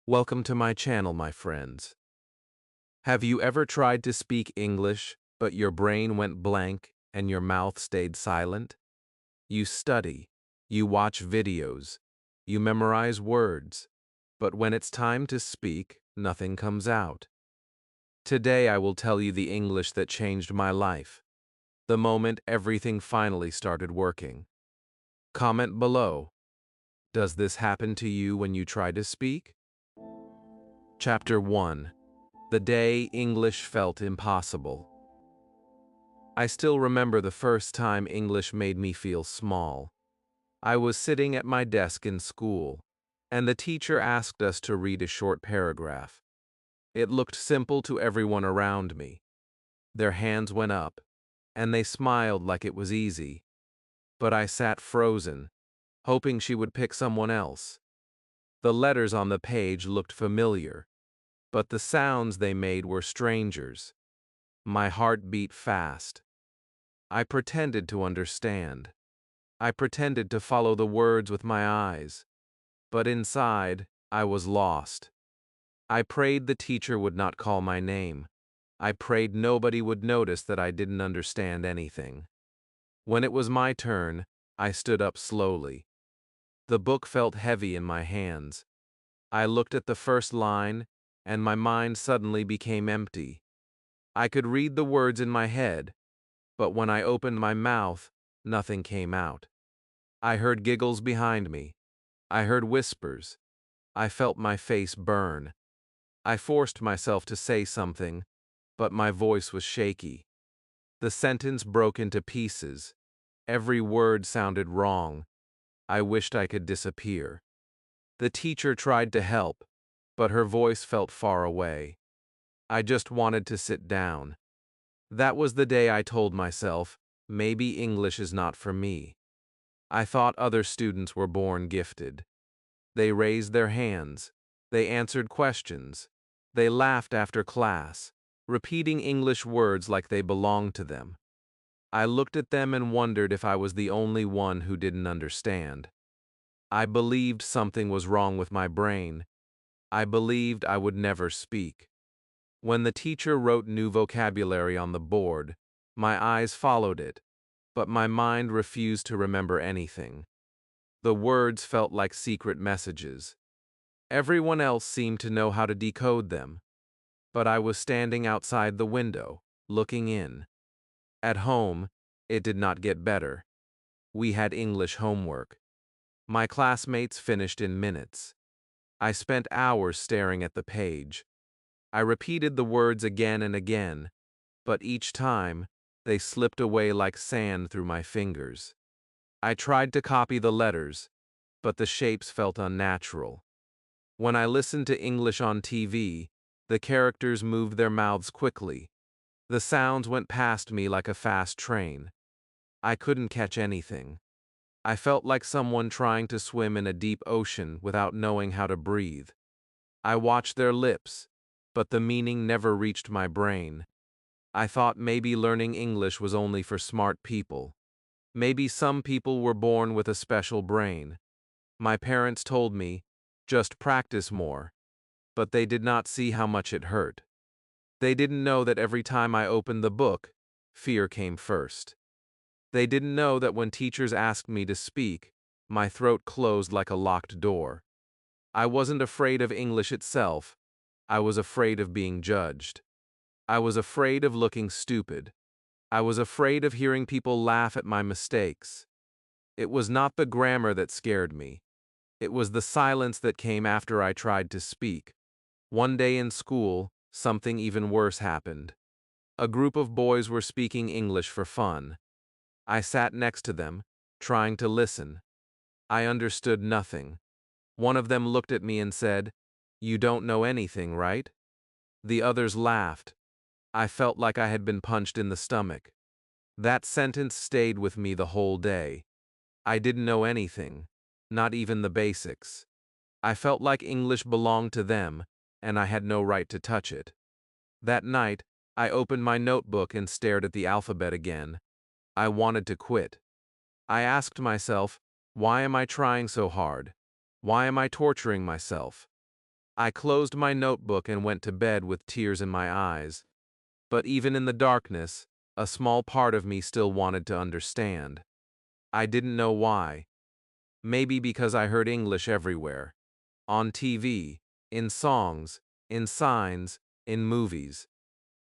Welcome to my channel, my friends. Have you ever tried to speak English, but your brain went blank and your mouth stayed silent? You study, you watch videos, you memorize words, but when it's time to speak, nothing comes out. Today I will tell you the English that changed my life, the moment everything finally started working. Comment below. Does this happen to you when you try to speak? Chapter 1. The day English felt impossible. I still remember the first time English made me feel small. I was sitting at my desk in school, and the teacher asked us to read a short paragraph. It looked simple to everyone around me. Their hands went up, and they smiled like it was easy. But I sat frozen, hoping she would pick someone else. The letters on the page looked familiar, but the sounds they made were strangers. My heart beat fast. I pretended to understand. I pretended to follow the words with my eyes. But inside, I was lost. I prayed the teacher would not call my name. I prayed nobody would notice that I didn't understand anything. When it was my turn, I stood up slowly. The book felt heavy in my hands. I looked at the first line, and my mind suddenly became empty. I could read the words in my head, but when I opened my mouth, nothing came out. I heard giggles behind me. I heard whispers. I felt my face burn. I forced myself to say something, but my voice was shaky. The sentence broke into pieces. Every word sounded wrong. I wished I could disappear. The teacher tried to help, but her voice felt far away. I just wanted to sit down. That was the day I told myself, maybe English is not for me. I thought other students were born gifted. They raised their hands. They answered questions. They laughed after class, repeating English words like they belonged to them. I looked at them and wondered if I was the only one who didn't understand. I believed something was wrong with my brain. I believed I would never speak. When the teacher wrote new vocabulary on the board, my eyes followed it, but my mind refused to remember anything. The words felt like secret messages. Everyone else seemed to know how to decode them, but I was standing outside the window, looking in. At home, it did not get better. We had English homework. My classmates finished in minutes. I spent hours staring at the page. I repeated the words again and again, but each time, they slipped away like sand through my fingers. I tried to copy the letters, but the shapes felt unnatural. When I listened to English on TV, the characters moved their mouths quickly. The sounds went past me like a fast train. I couldn't catch anything. I felt like someone trying to swim in a deep ocean without knowing how to breathe. I watched their lips, but the meaning never reached my brain. I thought maybe learning English was only for smart people. Maybe some people were born with a special brain. My parents told me, just practice more, but they did not see how much it hurt. They didn't know that every time I opened the book, fear came first. They didn't know that when teachers asked me to speak, my throat closed like a locked door. I wasn't afraid of English itself. I was afraid of being judged. I was afraid of looking stupid. I was afraid of hearing people laugh at my mistakes. It was not the grammar that scared me. It was the silence that came after I tried to speak. One day in school, something even worse happened. A group of boys were speaking English for fun. I sat next to them, trying to listen. I understood nothing. One of them looked at me and said, "You don't know anything, right?" The others laughed. I felt like I had been punched in the stomach. That sentence stayed with me the whole day. I didn't know anything, not even the basics. I felt like English belonged to them, and I had no right to touch it. That night, I opened my notebook and stared at the alphabet again. I wanted to quit. I asked myself, why am I trying so hard? Why am I torturing myself? I closed my notebook and went to bed with tears in my eyes. But even in the darkness, a small part of me still wanted to understand. I didn't know why. Maybe because I heard English everywhere. On TV, in songs, in signs, in movies.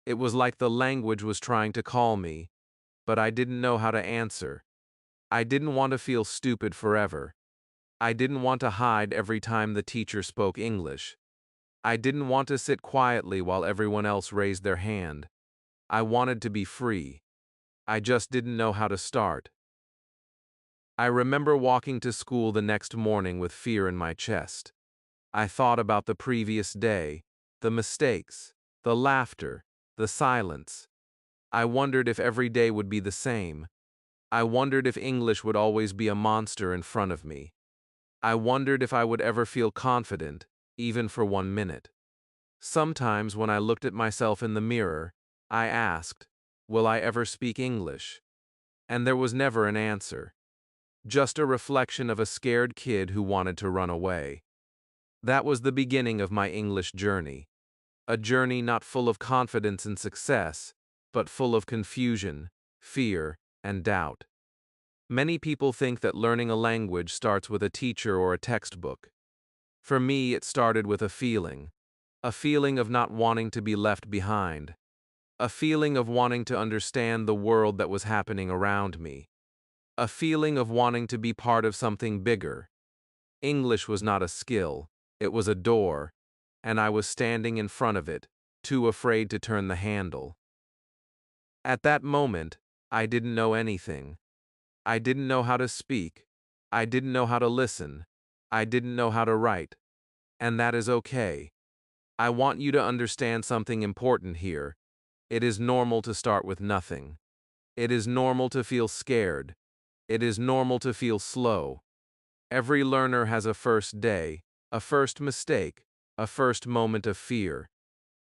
It was like the language was trying to call me, but I didn't know how to answer. I didn't want to feel stupid forever. I didn't want to hide every time the teacher spoke English. I didn't want to sit quietly while everyone else raised their hand. I wanted to be free. I just didn't know how to start. I remember walking to school the next morning with fear in my chest. I thought about the previous day, the mistakes, the laughter, the silence. I wondered if every day would be the same. I wondered if English would always be a monster in front of me. I wondered if I would ever feel confident, even for 1 minute. Sometimes when I looked at myself in the mirror, I asked, will I ever speak English? And there was never an answer. Just a reflection of a scared kid who wanted to run away. That was the beginning of my English journey. A journey not full of confidence and success, but full of confusion, fear, and doubt. Many people think that learning a language starts with a teacher or a textbook. For me, it started with a feeling of not wanting to be left behind, a feeling of wanting to understand the world that was happening around me, a feeling of wanting to be part of something bigger. English was not a skill, it was a door, and I was standing in front of it, too afraid to turn the handle. At that moment, I didn't know anything. I didn't know how to speak. I didn't know how to listen. I didn't know how to write. And that is okay. I want you to understand something important here. It is normal to start with nothing. It is normal to feel scared. It is normal to feel slow. Every learner has a first day, a first mistake, a first moment of fear.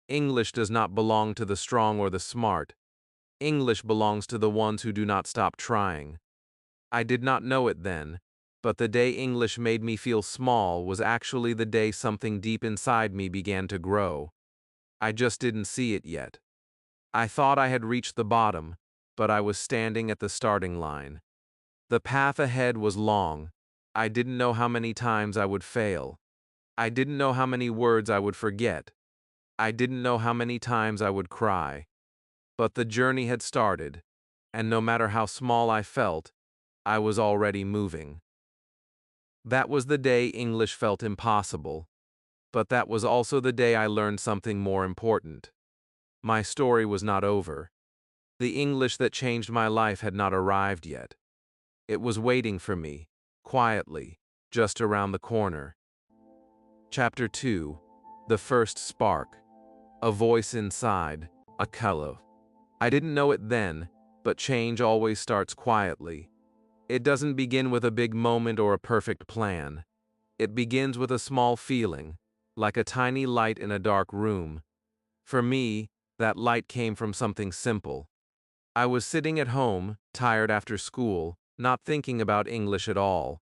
English does not belong to the strong or the smart. English belongs to the ones who do not stop trying. I did not know it then, but the day English made me feel small was actually the day something deep inside me began to grow. I just didn't see it yet. I thought I had reached the bottom, but I was standing at the starting line. The path ahead was long. I didn't know how many times I would fail. I didn't know how many words I would forget. I didn't know how many times I would cry. But the journey had started, and no matter how small I felt, I was already moving. That was the day English felt impossible, but that was also the day I learned something more important. My story was not over. The English that changed my life had not arrived yet. It was waiting for me, quietly, just around the corner. Chapter 2. The First Spark. A voice inside, a color. I didn't know it then, but change always starts quietly. It doesn't begin with a big moment or a perfect plan. It begins with a small feeling, like a tiny light in a dark room. For me, that light came from something simple. I was sitting at home, tired after school, not thinking about English at all.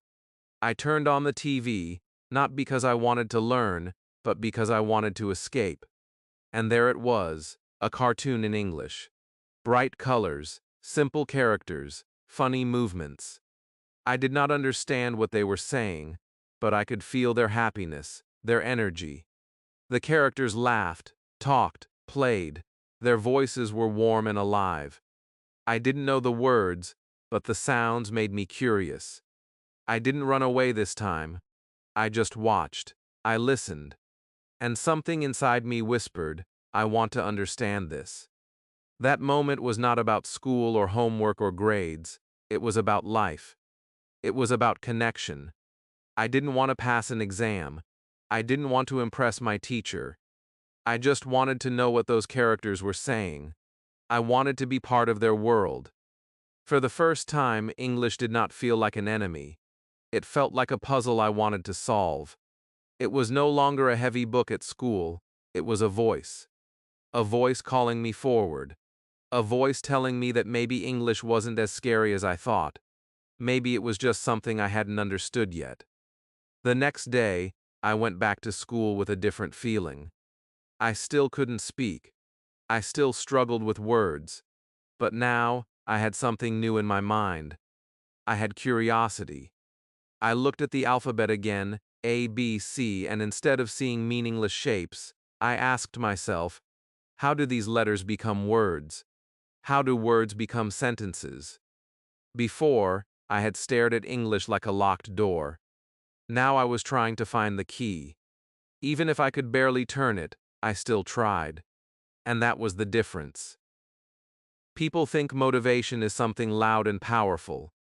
I turned on the TV, not because I wanted to learn, but because I wanted to escape. And there it was, a cartoon in English. Bright colors, simple characters, funny movements. I did not understand what they were saying, but I could feel their happiness, their energy. The characters laughed, talked, played. Their voices were warm and alive. I didn't know the words, but the sounds made me curious. I didn't run away this time. I just watched. I listened. And something inside me whispered, I want to understand this. That moment was not about school or homework or grades. It was about life. It was about connection. I didn't want to pass an exam. I didn't want to impress my teacher. I just wanted to know what those characters were saying. I wanted to be part of their world. For the first time, English did not feel like an enemy. It felt like a puzzle I wanted to solve. It was no longer a heavy book at school. It was a voice. A voice calling me forward. A voice telling me that maybe English wasn't as scary as I thought. Maybe it was just something I hadn't understood yet. The next day, I went back to school with a different feeling. I still couldn't speak. I still struggled with words. But now, I had something new in my mind. I had curiosity. I looked at the alphabet again, A, B, C, and instead of seeing meaningless shapes, I asked myself, how do these letters become words? How do words become sentences? Before, I had stared at English like a locked door. Now I was trying to find the key. Even if I could barely turn it, I still tried. And that was the difference. People think motivation is something loud and powerful.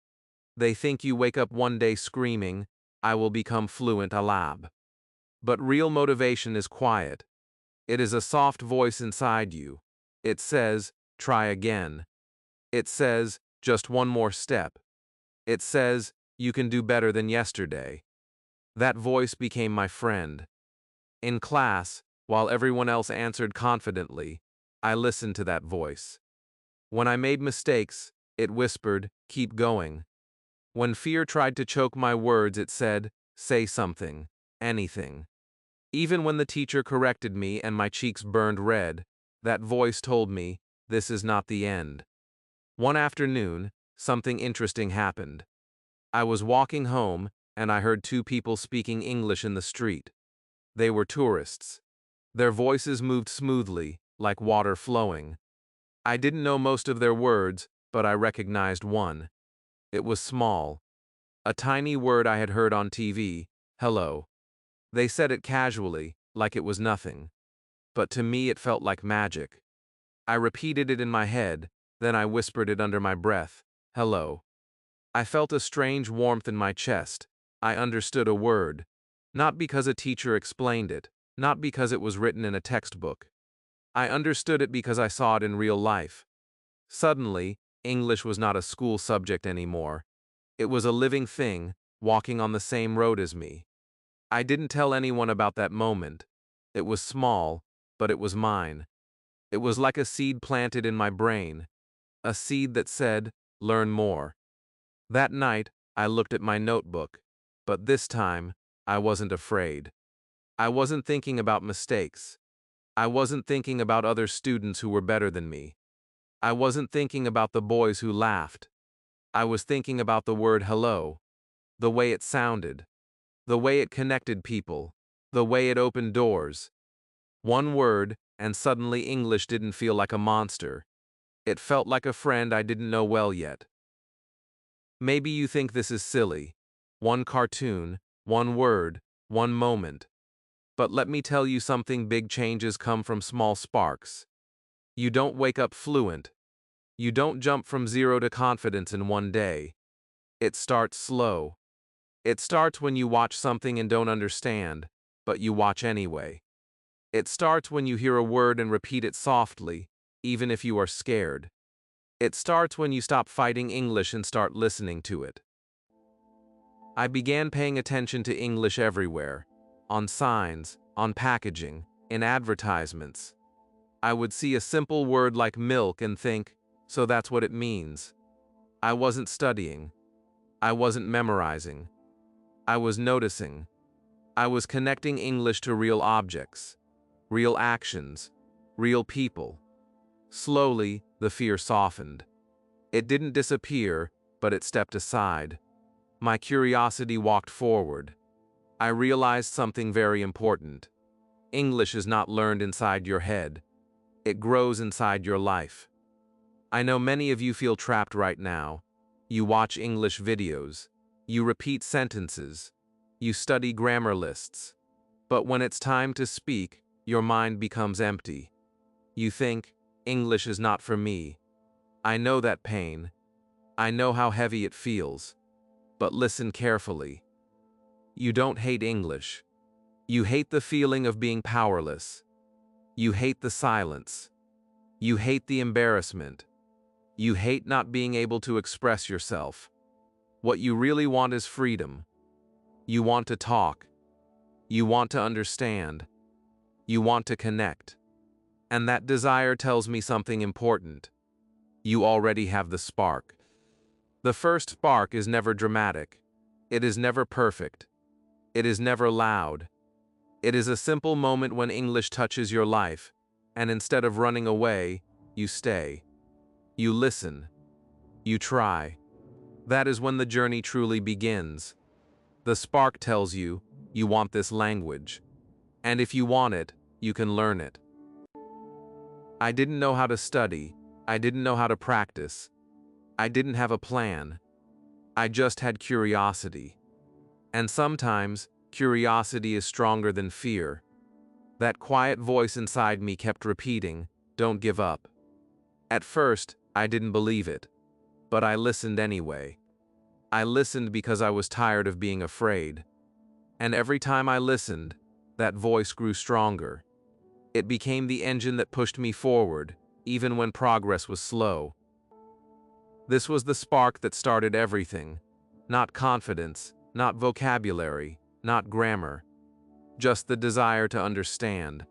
They think you wake up one day screaming, I will become fluent alab. But real motivation is quiet. It is a soft voice inside you. It says, try again. It says, just one more step. It says, you can do better than yesterday. That voice became my friend. In class, while everyone else answered confidently, I listened to that voice. When I made mistakes, it whispered, keep going. When fear tried to choke my words, it said, say something, anything. Even when the teacher corrected me and my cheeks burned red, that voice told me, this is not the end. One afternoon, something interesting happened. I was walking home, and I heard two people speaking English in the street. They were tourists. Their voices moved smoothly, like water flowing. I didn't know most of their words, but I recognized one. It was small. A tiny word I had heard on TV, hello. They said it casually, like it was nothing. But to me it felt like magic. I repeated it in my head, then I whispered it under my breath, hello. I felt a strange warmth in my chest. I understood a word. Not because a teacher explained it, not because it was written in a textbook. I understood it because I saw it in real life. Suddenly, English was not a school subject anymore. It was a living thing, walking on the same road as me. I didn't tell anyone about that moment. It was small, but it was mine. It was like a seed planted in my brain, a seed that said, learn more. That night, I looked at my notebook, but this time, I wasn't afraid. I wasn't thinking about mistakes. I wasn't thinking about other students who were better than me. I wasn't thinking about the boys who laughed. I was thinking about the word hello, the way it sounded, the way it connected people, the way it opened doors. One word, and suddenly English didn't feel like a monster. It felt like a friend I didn't know well yet. Maybe you think this is silly. One cartoon, one word, one moment. But let me tell you something, big changes come from small sparks. You don't wake up fluent. You don't jump from zero to confidence in one day. It starts slow. It starts when you watch something and don't understand, but you watch anyway. It starts when you hear a word and repeat it softly, even if you are scared. It starts when you stop fighting English and start listening to it. I began paying attention to English everywhere, on signs, on packaging, in advertisements. I would see a simple word like milk and think, so that's what it means. I wasn't studying. I wasn't memorizing. I was noticing. I was connecting English to real objects, real actions, real people. Slowly, the fear softened. It didn't disappear, but it stepped aside. My curiosity walked forward. I realized something very important. English is not learned inside your head. It grows inside your life. I know many of you feel trapped right now. You watch English videos. You repeat sentences. You study grammar lists. But when it's time to speak, your mind becomes empty. You think, English is not for me. I know that pain. I know how heavy it feels. But listen carefully. You don't hate English. You hate the feeling of being powerless. You hate the silence. You hate the embarrassment. You hate not being able to express yourself. What you really want is freedom. You want to talk. You want to understand. You want to connect. And that desire tells me something important. You already have the spark. The first spark is never dramatic. It is never perfect. It is never loud. It is a simple moment when English touches your life, and instead of running away, you stay. You listen. You try. That is when the journey truly begins. The spark tells you, you want this language. And if you want it, you can learn it. I didn't know how to study. I didn't know how to practice. I didn't have a plan. I just had curiosity. And sometimes, curiosity is stronger than fear. That quiet voice inside me kept repeating, "Don't give up." At first, I didn't believe it. But I listened anyway. I listened because I was tired of being afraid. And every time I listened, that voice grew stronger. It became the engine that pushed me forward, even when progress was slow. This was the spark that started everything. Not confidence, not vocabulary, not grammar. Just the desire to understand.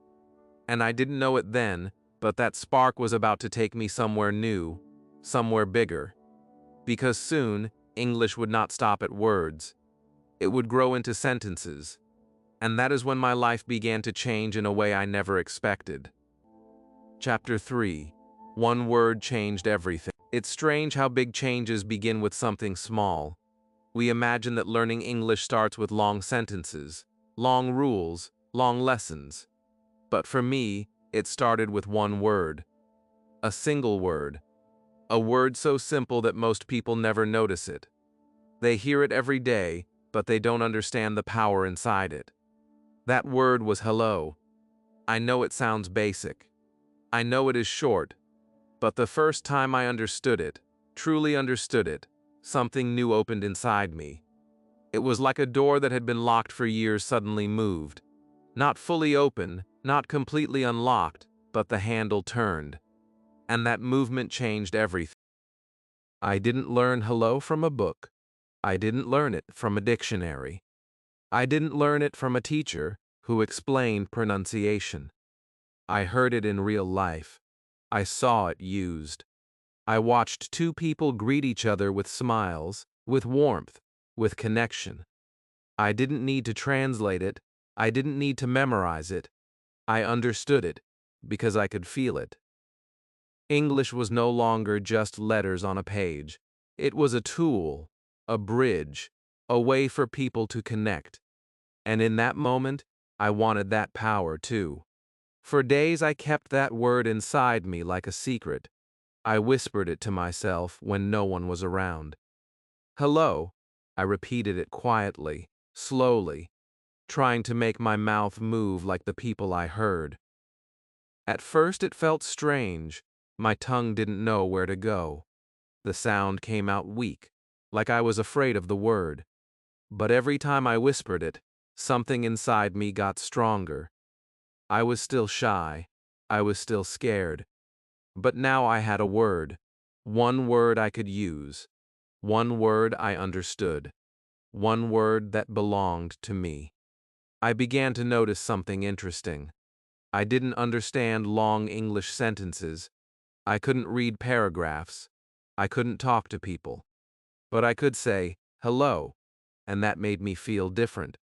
And I didn't know it then, but that spark was about to take me somewhere new, somewhere bigger. Because soon, English would not stop at words. It would grow into sentences. And that is when my life began to change in a way I never expected. Chapter 3. One word changed everything. It's strange how big changes begin with something small. We imagine that learning English starts with long sentences, long rules, long lessons. But for me, it started with one word. A single word. A word so simple that most people never notice it. They hear it every day, but they don't understand the power inside it. That word was hello. I know it sounds basic. I know it is short. But the first time I understood it, truly understood it, something new opened inside me. It was like a door that had been locked for years suddenly moved. Not fully open, not completely unlocked, but the handle turned. And that movement changed everything. I didn't learn hello from a book. I didn't learn it from a dictionary. I didn't learn it from a teacher who explained pronunciation. I heard it in real life. I saw it used. I watched two people greet each other with smiles, with warmth, with connection. I didn't need to translate it. I didn't need to memorize it. I understood it because I could feel it. English was no longer just letters on a page. It was a tool, a bridge, a way for people to connect. And in that moment, I wanted that power too. For days I kept that word inside me like a secret. I whispered it to myself when no one was around. Hello, I repeated it quietly, slowly, trying to make my mouth move like the people I heard. At first it felt strange. My tongue didn't know where to go. The sound came out weak, like I was afraid of the word. But every time I whispered it, something inside me got stronger. I was still shy. I was still scared. But now I had a word. One word I could use. One word I understood. One word that belonged to me. I began to notice something interesting. I didn't understand long English sentences. I couldn't read paragraphs. I couldn't talk to people. But I could say, hello, and that made me feel different.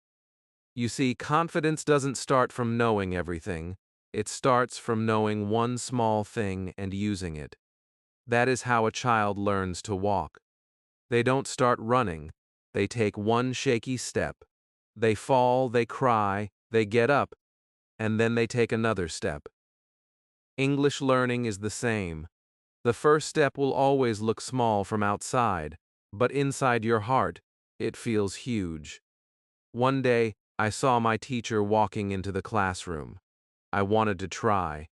You see, confidence doesn't start from knowing everything. It starts from knowing one small thing and using it. That is how a child learns to walk. They don't start running. They take one shaky step. They fall, they cry, they get up, and then they take another step. English learning is the same. The first step will always look small from outside, but inside your heart, it feels huge. One day, I saw my teacher walking into the classroom. I wanted to try.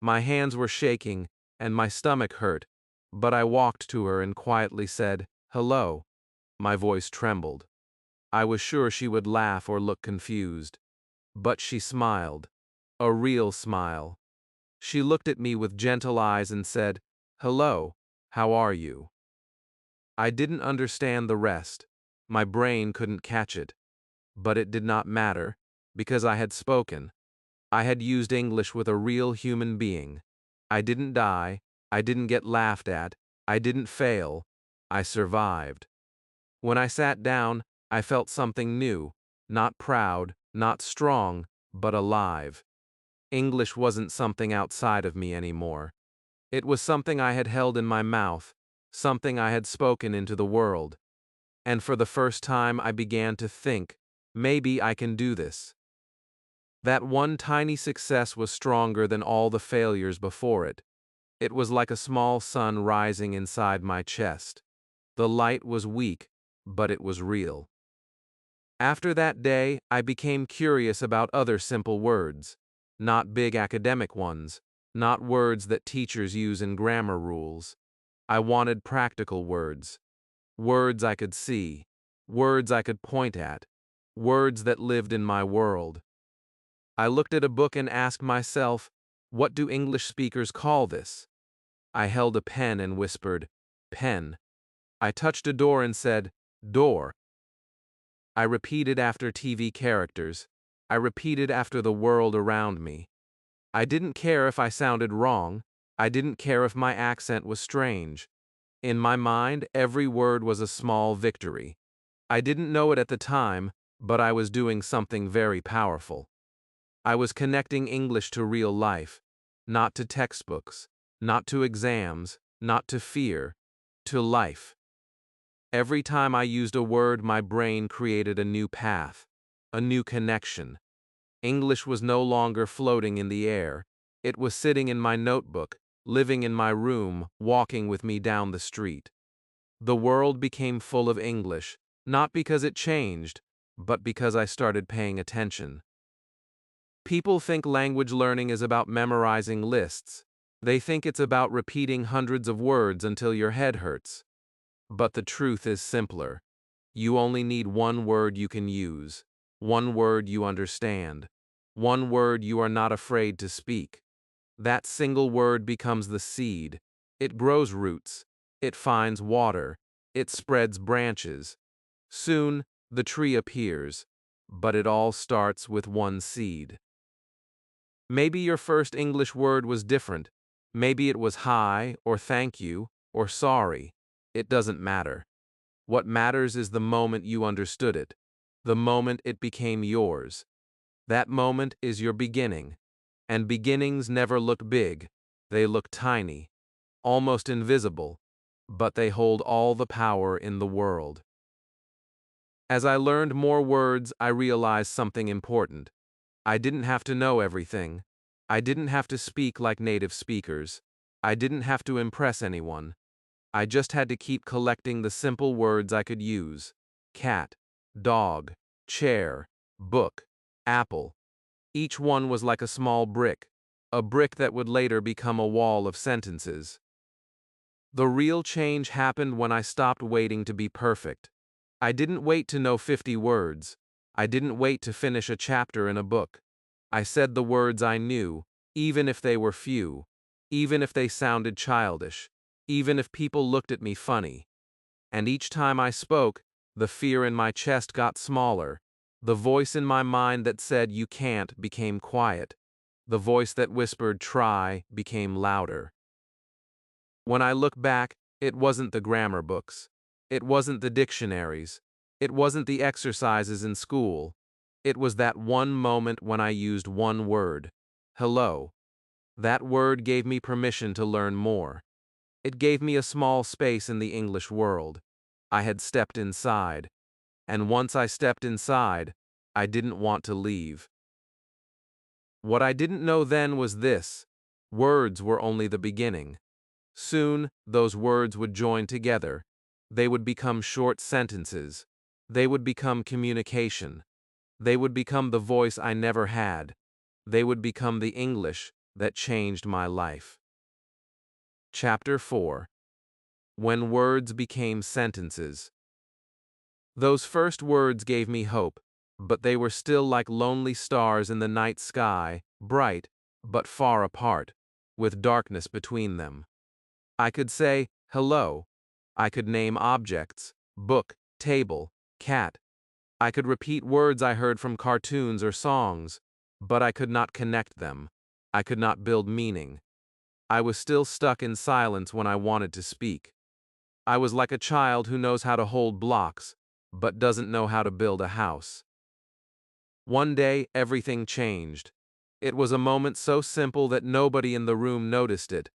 My hands were shaking, and my stomach hurt, but I walked to her and quietly said, "Hello." My voice trembled. I was sure she would laugh or look confused. But she smiled. A real smile. She looked at me with gentle eyes and said, "Hello, how are you?" I didn't understand the rest. My brain couldn't catch it. But it did not matter, because I had spoken. I had used English with a real human being. I didn't die. I didn't get laughed at. I didn't fail. I survived. When I sat down, I felt something new. Not proud, not strong, but alive. English wasn't something outside of me anymore. It was something I had held in my mouth, something I had spoken into the world. And for the first time I began to think, maybe I can do this. That one tiny success was stronger than all the failures before it. It was like a small sun rising inside my chest. The light was weak, but it was real. After that day, I became curious about other simple words. Not big academic ones, not words that teachers use in grammar rules. I wanted practical words. Words I could see. Words I could point at. Words that lived in my world. I looked at a book and asked myself, what do English speakers call this? I held a pen and whispered, pen. I touched a door and said, door. I repeated after TV characters. I repeated after the world around me. I didn't care if I sounded wrong. I didn't care if my accent was strange. In my mind, every word was a small victory. I didn't know it at the time, but I was doing something very powerful. I was connecting English to real life, not to textbooks, not to exams, not to fear, to life. Every time I used a word, my brain created a new path, a new connection. English was no longer floating in the air. It was sitting in my notebook, living in my room, walking with me down the street. The world became full of English, not because it changed, but because I started paying attention. People think language learning is about memorizing lists. They think it's about repeating hundreds of words until your head hurts. But the truth is simpler. You only need one word you can use, one word you understand, one word you are not afraid to speak. That single word becomes the seed. It grows roots. It finds water. It spreads branches. Soon, the tree appears. But it all starts with one seed. Maybe your first English word was different. Maybe it was hi, or thank you, or sorry. It doesn't matter. What matters is the moment you understood it, the moment it became yours. That moment is your beginning. And beginnings never look big. They look tiny, almost invisible, but they hold all the power in the world. As I learned more words, I realized something important. I didn't have to know everything. I didn't have to speak like native speakers. I didn't have to impress anyone. I just had to keep collecting the simple words I could use. Cat, dog, chair, book, apple. Each one was like a small brick, a brick that would later become a wall of sentences. The real change happened when I stopped waiting to be perfect. I didn't wait to know 50 words. I didn't wait to finish a chapter in a book. I said the words I knew, even if they were few, even if they sounded childish, even if people looked at me funny. And each time I spoke, the fear in my chest got smaller. The voice in my mind that said you can't became quiet. The voice that whispered try became louder. When I look back, it wasn't the grammar books. It wasn't the dictionaries. It wasn't the exercises in school. It was that one moment when I used one word. Hello. That word gave me permission to learn more. It gave me a small space in the English world. I had stepped inside. And once I stepped inside, I didn't want to leave. What I didn't know then was this: words were only the beginning. Soon, those words would join together. They would become short sentences. They would become communication. They would become the voice I never had. They would become the English that changed my life. Chapter 4. When Words Became Sentences. Those first words gave me hope, but they were still like lonely stars in the night sky, bright, but far apart, with darkness between them. I could say, hello. I could name objects, book, table, cat. I could repeat words I heard from cartoons or songs, but I could not connect them. I could not build meaning. I was still stuck in silence when I wanted to speak. I was like a child who knows how to hold blocks, but doesn't know how to build a house. One day, everything changed. It was a moment so simple that nobody in the room noticed it,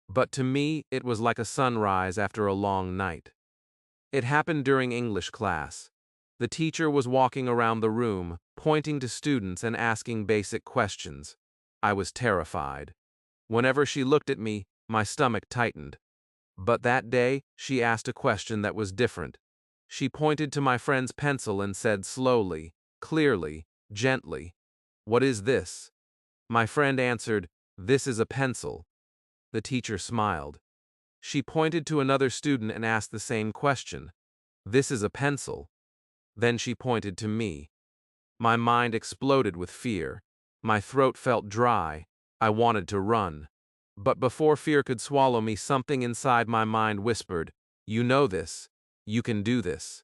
but to me, it was like a sunrise after a long night. It happened during English class. The teacher was walking around the room, pointing to students and asking basic questions. I was terrified. Whenever she looked at me, my stomach tightened. But that day, she asked a question that was different. She pointed to my friend's pencil and said slowly, clearly, gently, "What is this?" My friend answered, "This is a pencil." The teacher smiled. She pointed to another student and asked the same question. "This is a pencil." Then she pointed to me. My mind exploded with fear. My throat felt dry. I wanted to run. But before fear could swallow me, something inside my mind whispered, "You know this. You can do this."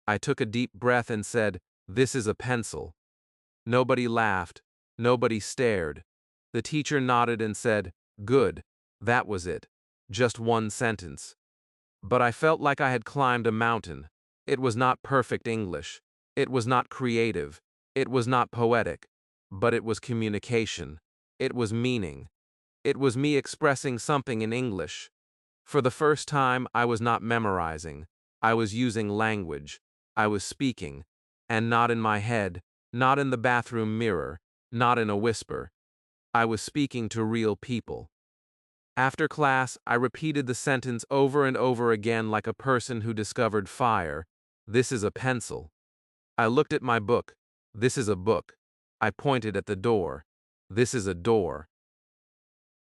I took a deep breath and said, "This is a pencil." Nobody laughed. Nobody stared. The teacher nodded and said, "Good. That was it. Just one sentence." But I felt like I had climbed a mountain. It was not perfect English. It was not creative. It was not poetic. But it was communication. It was meaning. It was me expressing something in English. For the first time, I was not memorizing. I was using language. I was speaking. And not in my head, not in the bathroom mirror, not in a whisper. I was speaking to real people. After class, I repeated the sentence over and over again like a person who discovered fire. "This is a pencil." I looked at my book. "This is a book." I pointed at the door. "This is a door."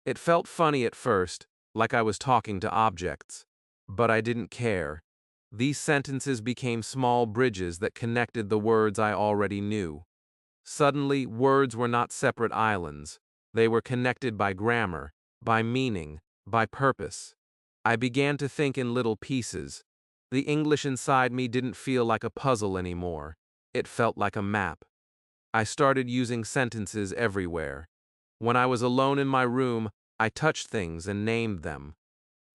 It felt funny at first, like I was talking to objects. But I didn't care. These sentences became small bridges that connected the words I already knew. Suddenly, words were not separate islands. They were connected by grammar, by meaning, by purpose. I began to think in little pieces. The English inside me didn't feel like a puzzle anymore. It felt like a map. I started using sentences everywhere. When I was alone in my room, I touched things and named them.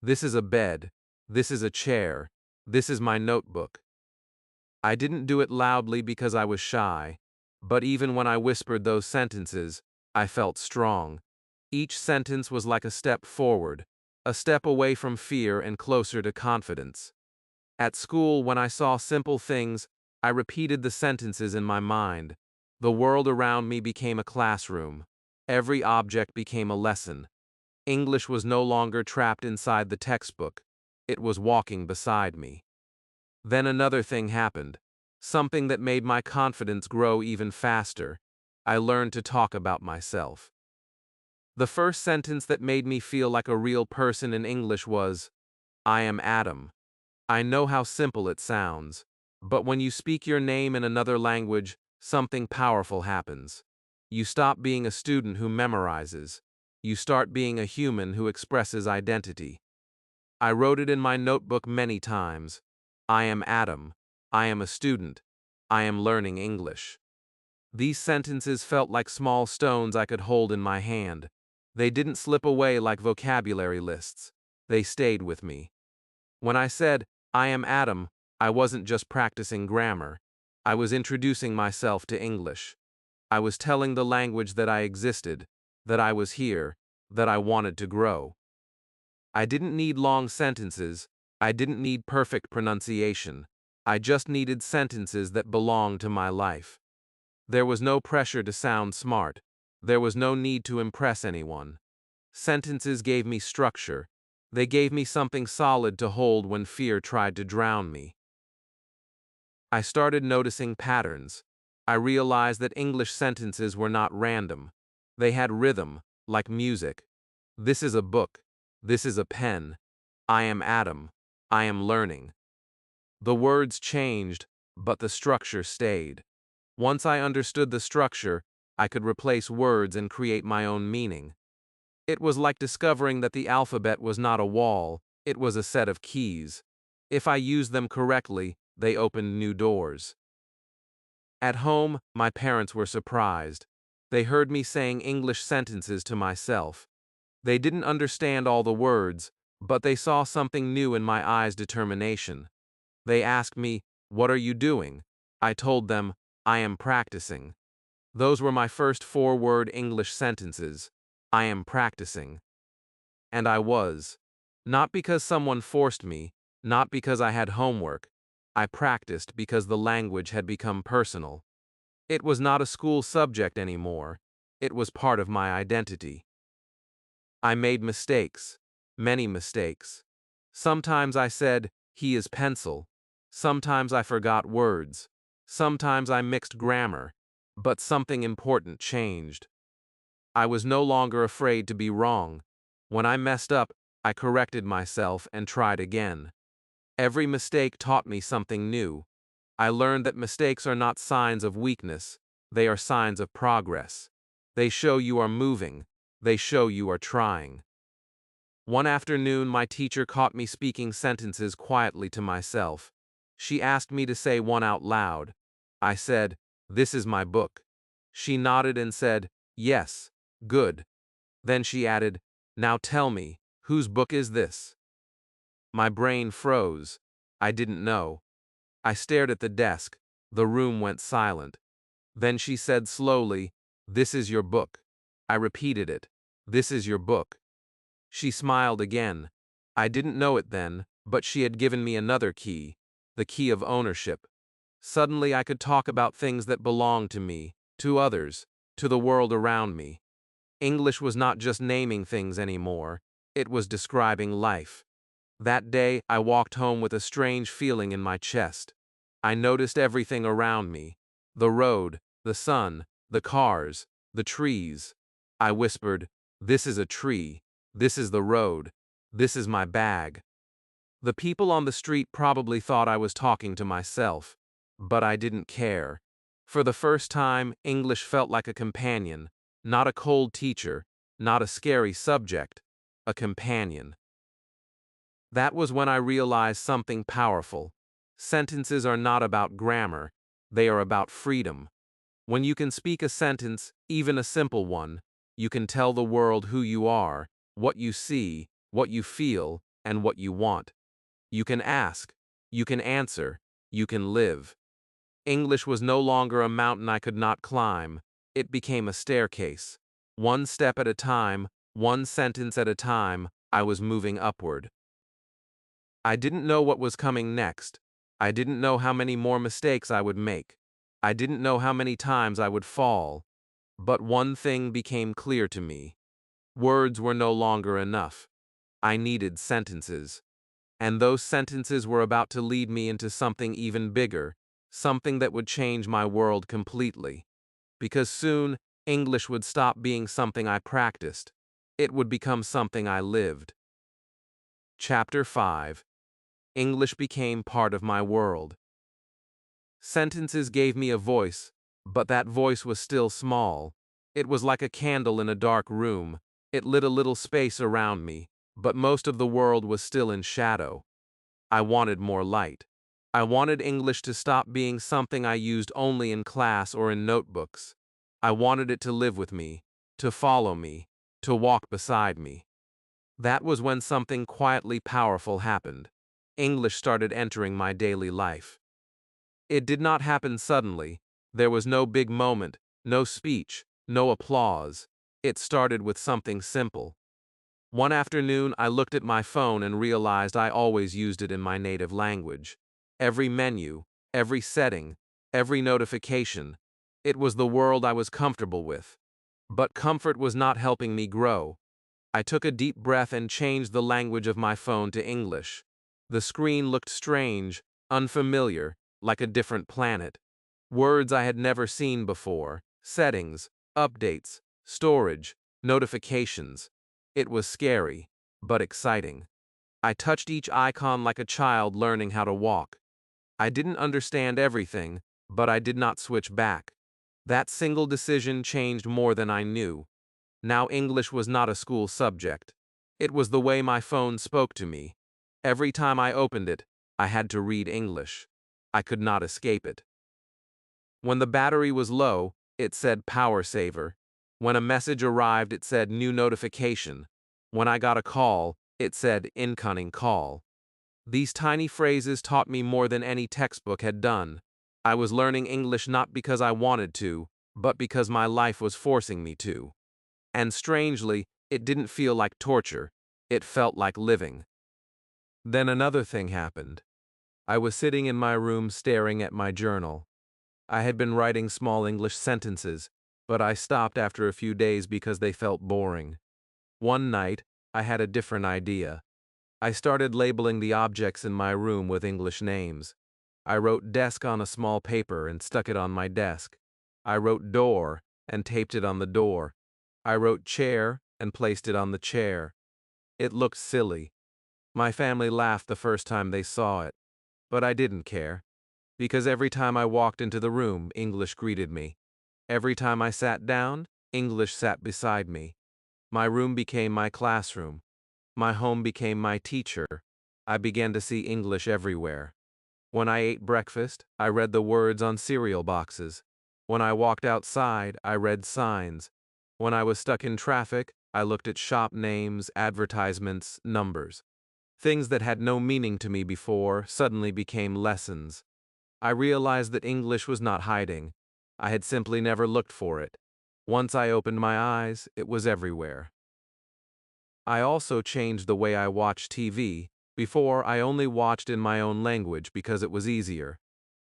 "This is a bed. This is a chair. This is my notebook." I didn't do it loudly because I was shy, but even when I whispered those sentences, I felt strong. Each sentence was like a step forward, a step away from fear and closer to confidence. At school, when I saw simple things, I repeated the sentences in my mind. The world around me became a classroom. Every object became a lesson. English was no longer trapped inside the textbook. It was walking beside me. Then another thing happened, something that made my confidence grow even faster. I learned to talk about myself. The first sentence that made me feel like a real person in English was, "I am Adam." I know how simple it sounds, but when you speak your name in another language, something powerful happens. You stop being a student who memorizes. You start being a human who expresses identity. I wrote it in my notebook many times. "I am Adam. I am a student. I am learning English." These sentences felt like small stones I could hold in my hand. They didn't slip away like vocabulary lists. They stayed with me. When I said, "I am Adam," I wasn't just practicing grammar. I was introducing myself to English. I was telling the language that I existed, that I was here, that I wanted to grow. I didn't need long sentences. I didn't need perfect pronunciation. I just needed sentences that belonged to my life. There was no pressure to sound smart. There was no need to impress anyone. Sentences gave me structure. They gave me something solid to hold when fear tried to drown me. I started noticing patterns. I realized that English sentences were not random. They had rhythm, like music. "This is a book. This is a pen. I am Adam. I am learning." The words changed, but the structure stayed. Once I understood the structure, I could replace words and create my own meaning. It was like discovering that the alphabet was not a wall, it was a set of keys. If I used them correctly, they opened new doors. At home, my parents were surprised. They heard me saying English sentences to myself. They didn't understand all the words, but they saw something new in my eyes' determination. They asked me, "What are you doing?" I told them, "I am practicing." Those were my first 4-word English sentences. I am practicing. And I was. Not because someone forced me, not because I had homework. I practiced because the language had become personal. It was not a school subject anymore. It was part of my identity. I made mistakes, many mistakes. Sometimes I said, "He is pencil." Sometimes I forgot words. Sometimes I mixed grammar. But something important changed. I was no longer afraid to be wrong. When I messed up, I corrected myself and tried again. Every mistake taught me something new. I learned that mistakes are not signs of weakness, they are signs of progress. They show you are moving, they show you are trying. One afternoon, my teacher caught me speaking sentences quietly to myself. She asked me to say one out loud. I said, "This is my book." She nodded and said, "Yes, good." Then she added, "Now tell me, whose book is this?" My brain froze. I didn't know. I stared at the desk. The room went silent. Then she said slowly, "This is your book." I repeated it. "This is your book." She smiled again. I didn't know it then, but she had given me another key, the key of ownership. Suddenly I could talk about things that belonged to me, to others, to the world around me. English was not just naming things anymore, it was describing life. That day, I walked home with a strange feeling in my chest. I noticed everything around me: the road, the sun, the cars, the trees. I whispered, "This is a tree. This is the road. This is my bag." The people on the street probably thought I was talking to myself, but I didn't care. For the first time, English felt like a companion, not a cold teacher, not a scary subject, a companion. That was when I realized something powerful. Sentences are not about grammar, they are about freedom. When you can speak a sentence, even a simple one, you can tell the world who you are, what you see, what you feel, and what you want. You can ask, you can answer, you can live. English was no longer a mountain I could not climb, it became a staircase. One step at a time, one sentence at a time, I was moving upward. I didn't know what was coming next. I didn't know how many more mistakes I would make. I didn't know how many times I would fall. But one thing became clear to me. Words were no longer enough. I needed sentences. And those sentences were about to lead me into something even bigger, something that would change my world completely. Because soon, English would stop being something I practiced. It would become something I lived. Chapter 5. English became part of my world. Sentences gave me a voice, but that voice was still small. It was like a candle in a dark room. It lit a little space around me, but most of the world was still in shadow. I wanted more light. I wanted English to stop being something I used only in class or in notebooks. I wanted it to live with me, to follow me, to walk beside me. That was when something quietly powerful happened. English started entering my daily life. It did not happen suddenly. There was no big moment, no speech, no applause. It started with something simple. One afternoon, I looked at my phone and realized I always used it in my native language. Every menu, every setting, every notification. It was the world I was comfortable with. But comfort was not helping me grow. I took a deep breath and changed the language of my phone to English. The screen looked strange, unfamiliar, like a different planet. Words I had never seen before, settings, updates, storage, notifications. It was scary, but exciting. I touched each icon like a child learning how to walk. I didn't understand everything, but I did not switch back. That single decision changed more than I knew. Now English was not a school subject. It was the way my phone spoke to me. Every time I opened it, I had to read English. I could not escape it. When the battery was low, it said power saver. When a message arrived, it said new notification. When I got a call, it said incoming call. These tiny phrases taught me more than any textbook had done. I was learning English not because I wanted to, but because my life was forcing me to. And strangely, it didn't feel like torture, it felt like living. Then another thing happened. I was sitting in my room staring at my journal. I had been writing small English sentences, but I stopped after a few days because they felt boring. One night, I had a different idea. I started labeling the objects in my room with English names. I wrote desk on a small paper and stuck it on my desk. I wrote door and taped it on the door. I wrote chair and placed it on the chair. It looked silly. My family laughed the first time they saw it, but I didn't care, because every time I walked into the room, English greeted me. Every time I sat down, English sat beside me. My room became my classroom. My home became my teacher. I began to see English everywhere. When I ate breakfast, I read the words on cereal boxes. When I walked outside, I read signs. When I was stuck in traffic, I looked at shop names, advertisements, numbers. Things that had no meaning to me before suddenly became lessons. I realized that English was not hiding. I had simply never looked for it. Once I opened my eyes, it was everywhere. I also changed the way I watched TV. Before, I only watched in my own language because it was easier.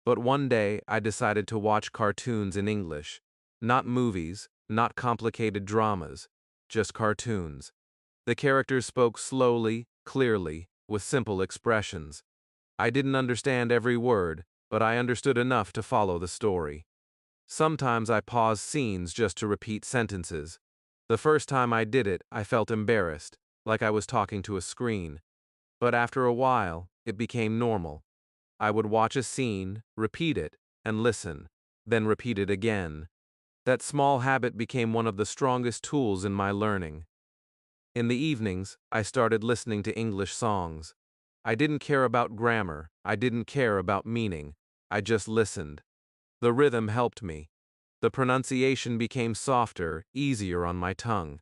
But one day, I decided to watch cartoons in English. Not movies, not complicated dramas, just cartoons. The characters spoke slowly, clearly, with simple expressions. I didn't understand every word, but I understood enough to follow the story. Sometimes I paused scenes just to repeat sentences. The first time I did it, I felt embarrassed, like I was talking to a screen. But after a while, it became normal. I would watch a scene, repeat it, and listen, then repeat it again. That small habit became one of the strongest tools in my learning. In the evenings, I started listening to English songs. I didn't care about grammar, I didn't care about meaning, I just listened. The rhythm helped me. The pronunciation became softer, easier on my tongue.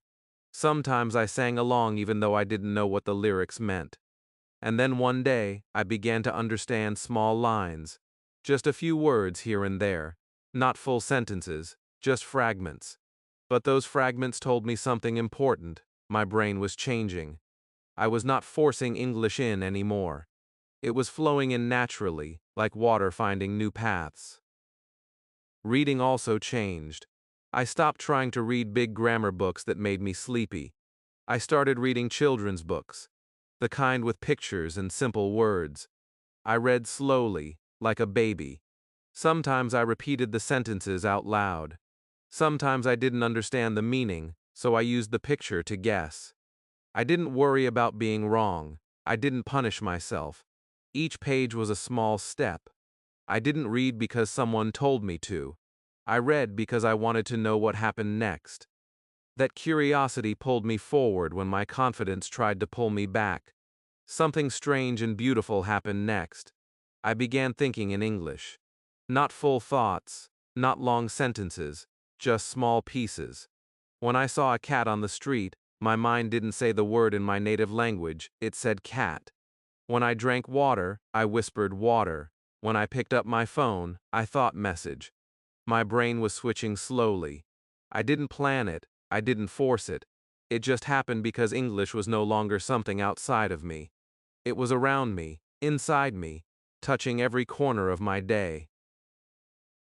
Sometimes I sang along even though I didn't know what the lyrics meant. And then one day, I began to understand small lines. Just a few words here and there. Not full sentences, just fragments. But those fragments told me something important. My brain was changing. I was not forcing English in anymore. It was flowing in naturally, like water finding new paths. Reading also changed. I stopped trying to read big grammar books that made me sleepy. I started reading children's books, the kind with pictures and simple words. I read slowly, like a baby. Sometimes I repeated the sentences out loud. Sometimes I didn't understand the meaning, so I used the picture to guess. I didn't worry about being wrong. I didn't punish myself. Each page was a small step. I didn't read because someone told me to. I read because I wanted to know what happened next. That curiosity pulled me forward when my confidence tried to pull me back. Something strange and beautiful happened next. I began thinking in English. Not full thoughts, not long sentences, just small pieces. When I saw a cat on the street, my mind didn't say the word in my native language, it said cat. When I drank water, I whispered water. When I picked up my phone, I thought message. My brain was switching slowly. I didn't plan it, I didn't force it. It just happened because English was no longer something outside of me. It was around me, inside me, touching every corner of my day.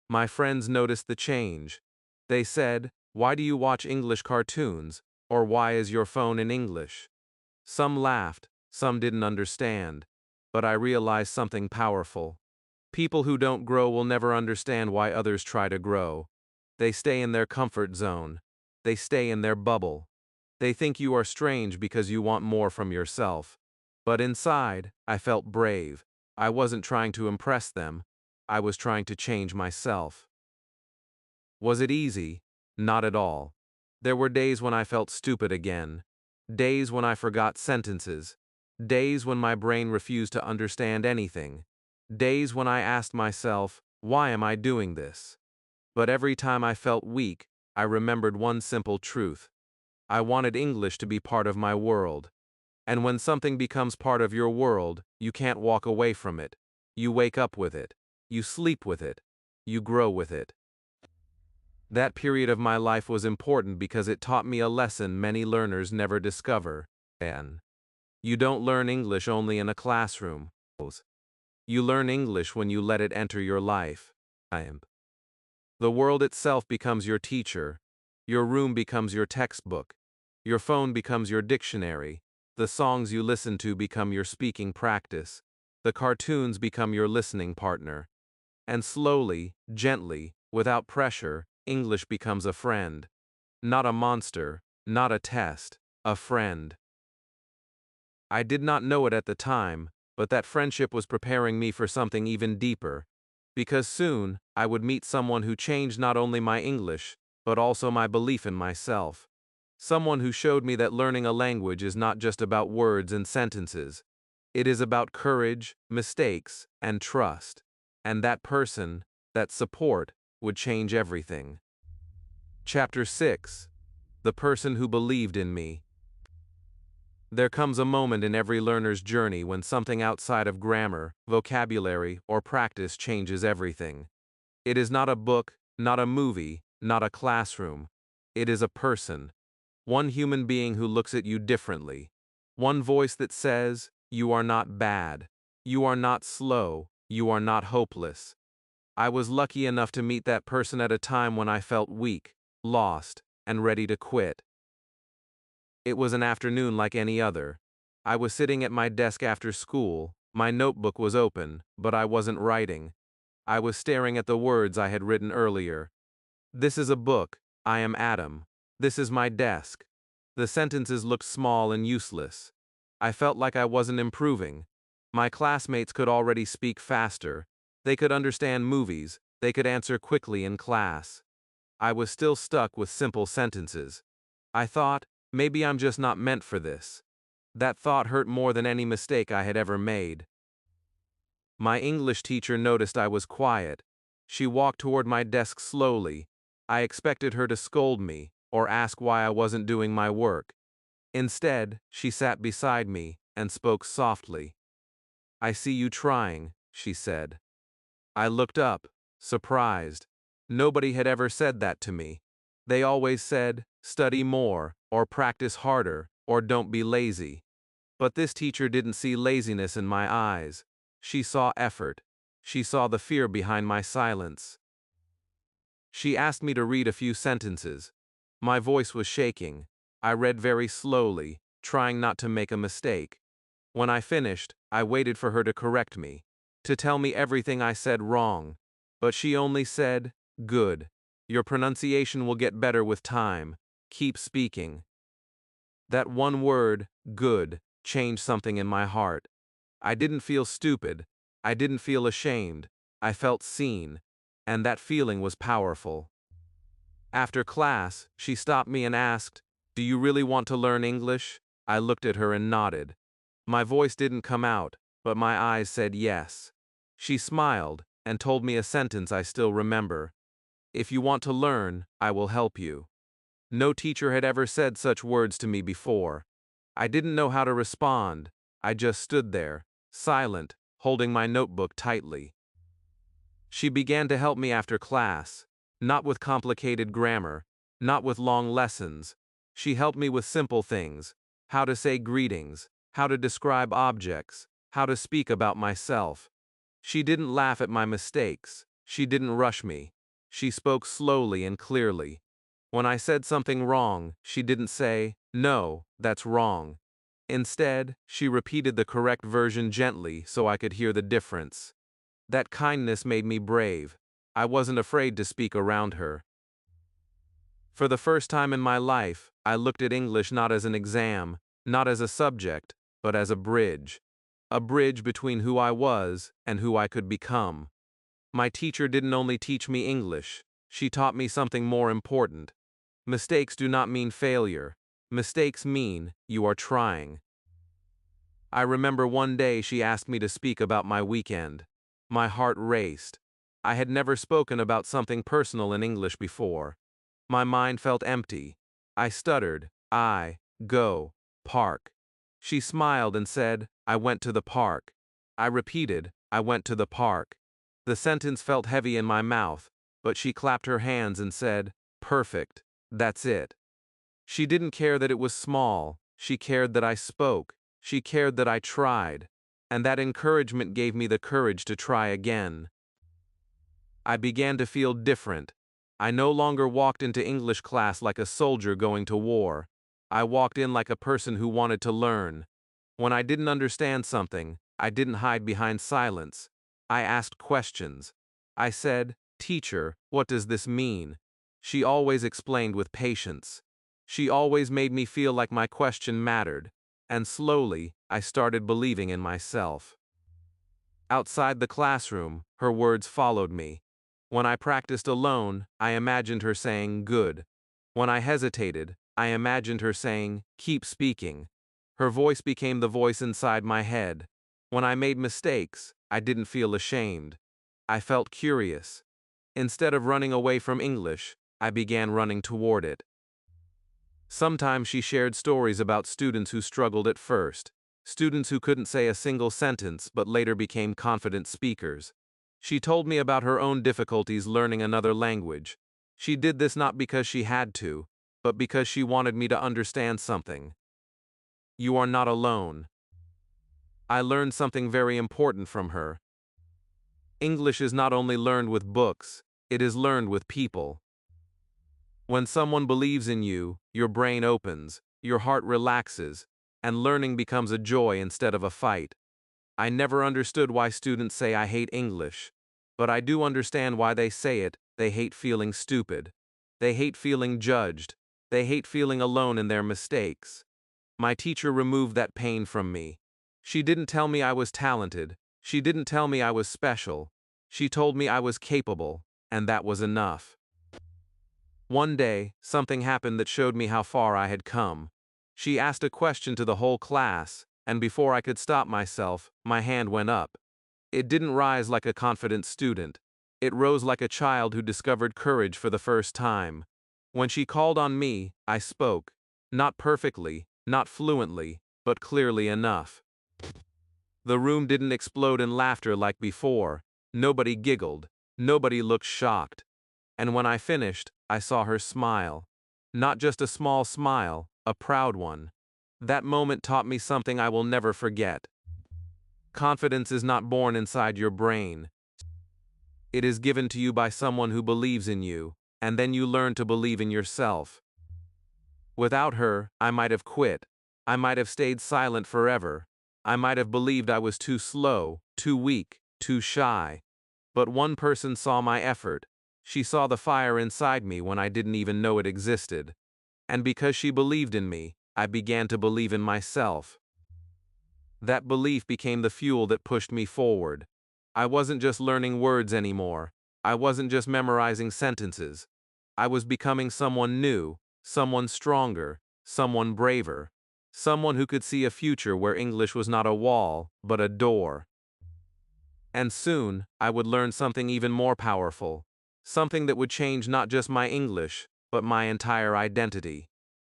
My friends noticed the change. They said, "Why do you watch English cartoons?" Or "Why is your phone in English?" Some laughed, some didn't understand. But I realized something powerful. People who don't grow will never understand why others try to grow. They stay in their comfort zone. They stay in their bubble. They think you are strange because you want more from yourself. But inside, I felt brave. I wasn't trying to impress them. I was trying to change myself. Was it easy? Not at all. There were days when I felt stupid again. Days when I forgot sentences. Days when my brain refused to understand anything. Days when I asked myself, why am I doing this? But every time I felt weak, I remembered one simple truth. I wanted English to be part of my world. And when something becomes part of your world, you can't walk away from it. You wake up with it. You sleep with it. You grow with it. That period of my life was important because it taught me a lesson many learners never discover. And you don't learn English only in a classroom. You learn English when you let it enter your life. The world itself becomes your teacher. Your room becomes your textbook. Your phone becomes your dictionary. The songs you listen to become your speaking practice. The cartoons become your listening partner. And slowly, gently, without pressure, English becomes a friend. Not a monster, not a test, a friend. I did not know it at the time, but that friendship was preparing me for something even deeper. Because soon, I would meet someone who changed not only my English, but also my belief in myself. Someone who showed me that learning a language is not just about words and sentences. It is about courage, mistakes, and trust. And that person, that support, would change everything. Chapter 6. The Person Who Believed in Me. There comes a moment in every learner's journey when something outside of grammar, vocabulary, or practice changes everything. It is not a book, not a movie, not a classroom. It is a person. One human being who looks at you differently. One voice that says, "You are not bad. You are not slow. You are not hopeless." I was lucky enough to meet that person at a time when I felt weak, lost, and ready to quit. It was an afternoon like any other. I was sitting at my desk after school. My notebook was open, but I wasn't writing. I was staring at the words I had written earlier. This is a book. I am Adam. This is my desk. The sentences looked small and useless. I felt like I wasn't improving. My classmates could already speak faster. They could understand movies. They could answer quickly in class. I was still stuck with simple sentences. I thought, maybe I'm just not meant for this. That thought hurt more than any mistake I had ever made. My English teacher noticed I was quiet. She walked toward my desk slowly. I expected her to scold me or ask why I wasn't doing my work. Instead, she sat beside me and spoke softly. "I see you trying," she said. I looked up, surprised. Nobody had ever said that to me. They always said, "Study more," or "Practice harder," or "Don't be lazy." But this teacher didn't see laziness in my eyes. She saw effort. She saw the fear behind my silence. She asked me to read a few sentences. My voice was shaking. I read very slowly, trying not to make a mistake. When I finished, I waited for her to correct me, to tell me everything I said wrong. But she only said, "Good. Your pronunciation will get better with time. Keep speaking." That one word, "good," changed something in my heart. I didn't feel stupid. I didn't feel ashamed. I felt seen. And that feeling was powerful. After class, she stopped me and asked, "Do you really want to learn English?" I looked at her and nodded. My voice didn't come out, but my eyes said yes. She smiled and told me a sentence I still remember. "If you want to learn, I will help you." No teacher had ever said such words to me before. I didn't know how to respond. I just stood there, silent, holding my notebook tightly. She began to help me after class, not with complicated grammar, not with long lessons. She helped me with simple things: how to say greetings, how to describe objects, how to speak about myself. She didn't laugh at my mistakes. She didn't rush me. She spoke slowly and clearly. When I said something wrong, she didn't say, "No, that's wrong." Instead, she repeated the correct version gently so I could hear the difference. That kindness made me brave. I wasn't afraid to speak around her. For the first time in my life, I looked at English not as an exam, not as a subject, but as a bridge. A bridge between who I was and who I could become. My teacher didn't only teach me English, she taught me something more important. Mistakes do not mean failure. Mistakes mean you are trying. I remember one day she asked me to speak about my weekend. My heart raced. I had never spoken about something personal in English before. My mind felt empty. I stuttered, go, park. She smiled and said, "I went to the park." I repeated, "I went to the park." The sentence felt heavy in my mouth, but she clapped her hands and said, Perfect. That's it. She didn't care that it was small. She cared that I spoke. She cared that I tried. And that encouragement gave me the courage to try again. I began to feel different. I no longer walked into English class like a soldier going to war. I walked in like a person who wanted to learn. When I didn't understand something, I didn't hide behind silence. I asked questions. I said, "Teacher, what does this mean?" She always explained with patience. She always made me feel like my question mattered. And slowly, I started believing in myself. Outside the classroom, her words followed me. When I practiced alone, I imagined her saying, "Good." When I hesitated, I imagined her saying, "Keep speaking." Her voice became the voice inside my head. When I made mistakes, I didn't feel ashamed. I felt curious. Instead of running away from English, I began running toward it. Sometimes she shared stories about students who struggled at first, students who couldn't say a single sentence but later became confident speakers. She told me about her own difficulties learning another language. She did this not because she had to, but because she wanted me to understand something. You are not alone. I learned something very important from her. English is not only learned with books, it is learned with people. When someone believes in you, your brain opens, your heart relaxes, and learning becomes a joy instead of a fight. I never understood why students say I hate English, but I do understand why they say it. They hate feeling stupid. They hate feeling judged. They hate feeling alone in their mistakes. My teacher removed that pain from me. She didn't tell me I was talented. She didn't tell me I was special. She told me I was capable, and that was enough. One day, something happened that showed me how far I had come. She asked a question to the whole class, and before I could stop myself, my hand went up. It didn't rise like a confident student. It rose like a child who discovered courage for the first time. When she called on me, I spoke. Not perfectly, not fluently, but clearly enough. The room didn't explode in laughter like before. Nobody giggled. Nobody looked shocked. And when I finished, I saw her smile. Not just a small smile, a proud one. That moment taught me something I will never forget. Confidence is not born inside your brain. It is given to you by someone who believes in you, and then you learn to believe in yourself. Without her, I might have quit. I might have stayed silent forever. I might have believed I was too slow, too weak, too shy. But one person saw my effort. She saw the fire inside me when I didn't even know it existed. And because she believed in me, I began to believe in myself. That belief became the fuel that pushed me forward. I wasn't just learning words anymore. I wasn't just memorizing sentences. I was becoming someone new, someone stronger, someone braver, someone who could see a future where English was not a wall, but a door. And soon, I would learn something even more powerful. Something that would change not just my English, but my entire identity.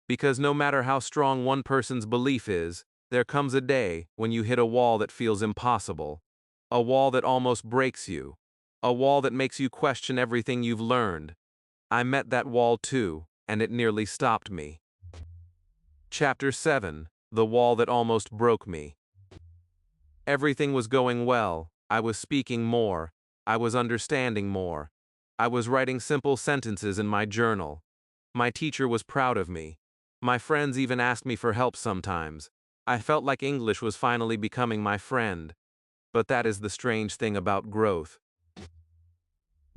Because no matter how strong one person's belief is, there comes a day when you hit a wall that feels impossible. A wall that almost breaks you. A wall that makes you question everything you've learned. I met that wall too, and it nearly stopped me. Chapter 7: The Wall That Almost Broke Me. Everything was going well. I was speaking more. I was understanding more. I was writing simple sentences in my journal. My teacher was proud of me. My friends even asked me for help sometimes. I felt like English was finally becoming my friend. But that is the strange thing about growth.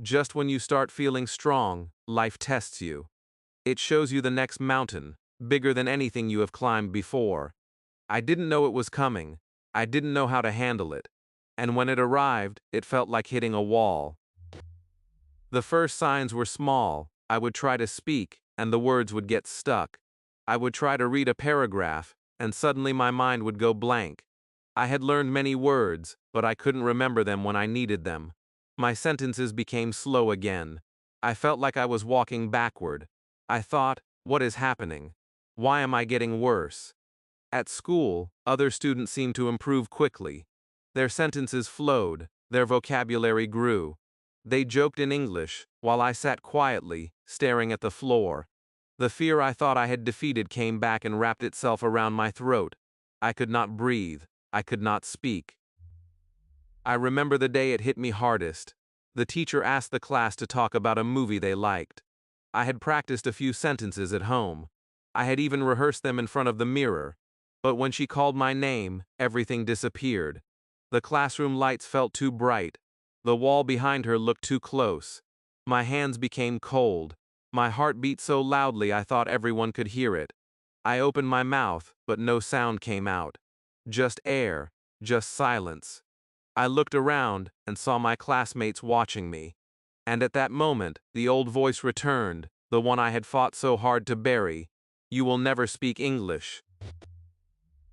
Just when you start feeling strong, life tests you. It shows you the next mountain, bigger than anything you have climbed before. I didn't know it was coming. I didn't know how to handle it. And when it arrived, it felt like hitting a wall. The first signs were small. I would try to speak, and the words would get stuck. I would try to read a paragraph, and suddenly my mind would go blank. I had learned many words, but I couldn't remember them when I needed them. My sentences became slow again. I felt like I was walking backward. I thought, what is happening? Why am I getting worse? At school, other students seemed to improve quickly. Their sentences flowed, their vocabulary grew. They joked in English, while I sat quietly, staring at the floor. The fear I thought I had defeated came back and wrapped itself around my throat. I could not breathe. I could not speak. I remember the day it hit me hardest. The teacher asked the class to talk about a movie they liked. I had practiced a few sentences at home. I had even rehearsed them in front of the mirror. But when she called my name, everything disappeared. The classroom lights felt too bright. The wall behind her looked too close. My hands became cold. My heart beat so loudly I thought everyone could hear it. I opened my mouth, but no sound came out. Just air, just silence. I looked around and saw my classmates watching me. And at that moment, the old voice returned, the one I had fought so hard to bury. You will never speak English.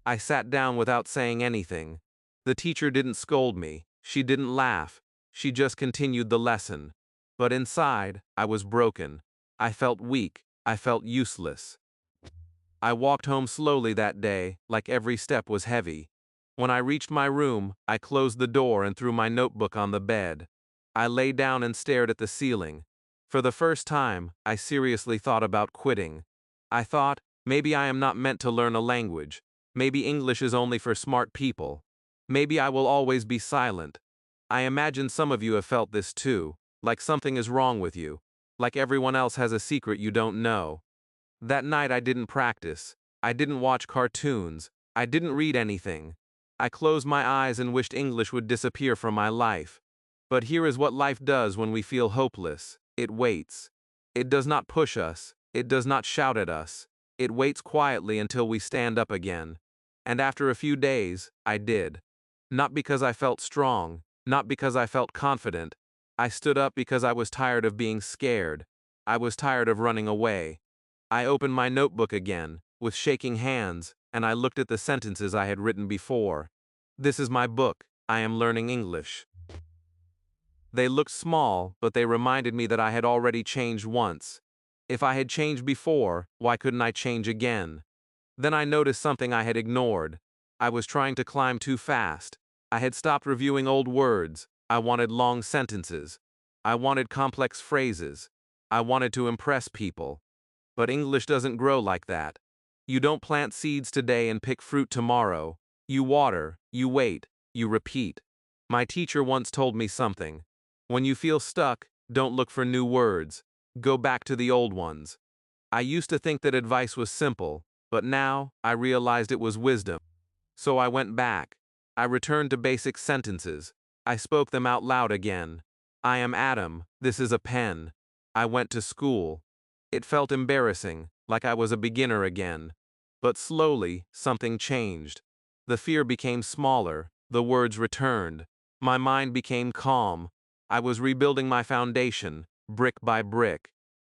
I sat down without saying anything. The teacher didn't scold me. She didn't laugh. She just continued the lesson. But inside, I was broken. I felt weak. I felt useless. I walked home slowly that day, like every step was heavy. When I reached my room, I closed the door and threw my notebook on the bed. I lay down and stared at the ceiling. For the first time, I seriously thought about quitting. I thought, maybe I am not meant to learn a language. Maybe English is only for smart people. Maybe I will always be silent. I imagine some of you have felt this too, like something is wrong with you, like everyone else has a secret you don't know. That night I didn't practice. I didn't watch cartoons. I didn't read anything. I closed my eyes and wished English would disappear from my life. But here is what life does when we feel hopeless. It waits. It does not push us. It does not shout at us. It waits quietly until we stand up again. And after a few days, I did. Not because I felt strong, not because I felt confident. I stood up because I was tired of being scared. I was tired of running away. I opened my notebook again, with shaking hands, and I looked at the sentences I had written before. This is my book. I am learning English. They looked small, but they reminded me that I had already changed once. If I had changed before, why couldn't I change again? Then I noticed something I had ignored. I was trying to climb too fast. I had stopped reviewing old words. I wanted long sentences. I wanted complex phrases. I wanted to impress people. But English doesn't grow like that. You don't plant seeds today and pick fruit tomorrow. You water, you wait, you repeat. My teacher once told me something. When you feel stuck, don't look for new words. Go back to the old ones. I used to think that advice was simple, but now I realized it was wisdom. So I went back. I returned to basic sentences. I spoke them out loud again. I am Adam, this is a pen. I went to school. It felt embarrassing, like I was a beginner again. But slowly, something changed. The fear became smaller, the words returned. My mind became calm. I was rebuilding my foundation, brick by brick.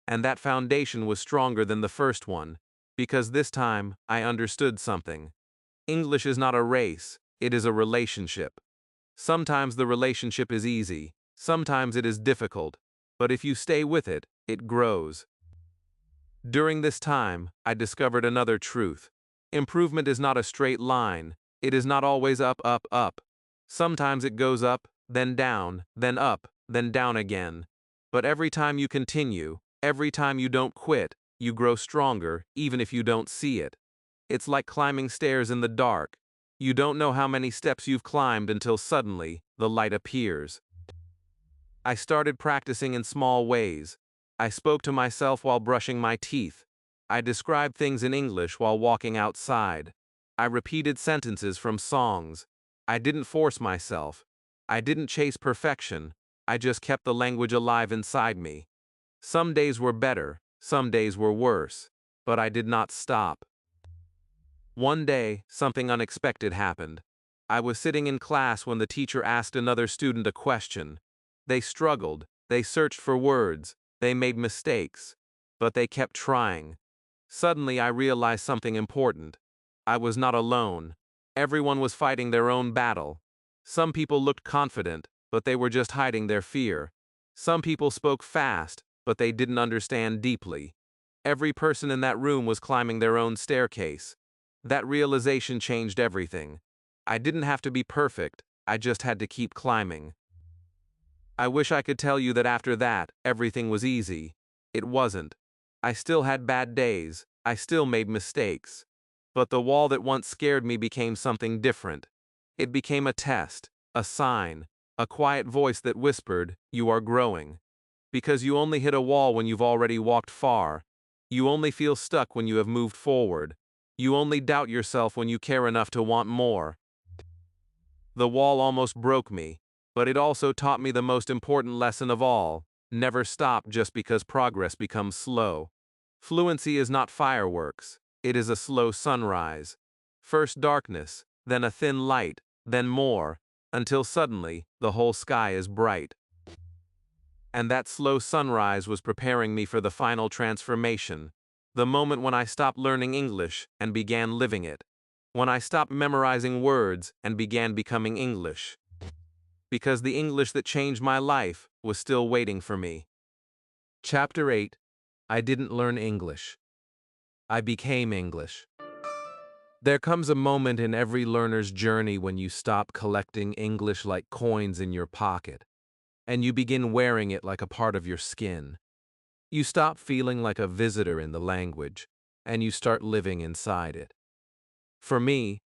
And that foundation was stronger than the first one, because this time I understood something. English is not a race, it is a relationship. Sometimes the relationship is easy, sometimes it is difficult, but if you stay with it, it grows. During this time, I discovered another truth. Improvement is not a straight line. It is not always up, up, up. Sometimes it goes up, then down, then up, then down again. But every time you continue, every time you don't quit, you grow stronger, even if you don't see it. It's like climbing stairs in the dark. You don't know how many steps you've climbed until suddenly, the light appears. I started practicing in small ways. I spoke to myself while brushing my teeth. I described things in English while walking outside. I repeated sentences from songs. I didn't force myself. I didn't chase perfection. I just kept the language alive inside me. Some days were better, some days were worse, but I did not stop. One day, something unexpected happened. I was sitting in class when the teacher asked another student a question. They struggled, they searched for words, they made mistakes, but they kept trying. Suddenly I realized something important. I was not alone. Everyone was fighting their own battle. Some people looked confident, but they were just hiding their fear. Some people spoke fast, but they didn't understand deeply. Every person in that room was climbing their own staircase. That realization changed everything. I didn't have to be perfect, I just had to keep climbing. I wish I could tell you that after that, everything was easy. It wasn't. I still had bad days. I still made mistakes. But the wall that once scared me became something different. It became a test, a sign, a quiet voice that whispered, "You are growing." Because you only hit a wall when you've already walked far. You only feel stuck when you have moved forward. You only doubt yourself when you care enough to want more. The wall almost broke me, but it also taught me the most important lesson of all: never stop just because progress becomes slow. Fluency is not fireworks, it is a slow sunrise. First darkness, then a thin light, then more, until suddenly the whole sky is bright. And that slow sunrise was preparing me for the final transformation, the moment when I stopped learning English and began living it. When I stopped memorizing words and began becoming English. Because the English that changed my life was still waiting for me. Chapter 8. I didn't learn English. I became English. There comes a moment in every learner's journey when you stop collecting English like coins in your pocket, and you begin wearing it like a part of your skin. You stop feeling like a visitor in the language, and you start living inside it. For me,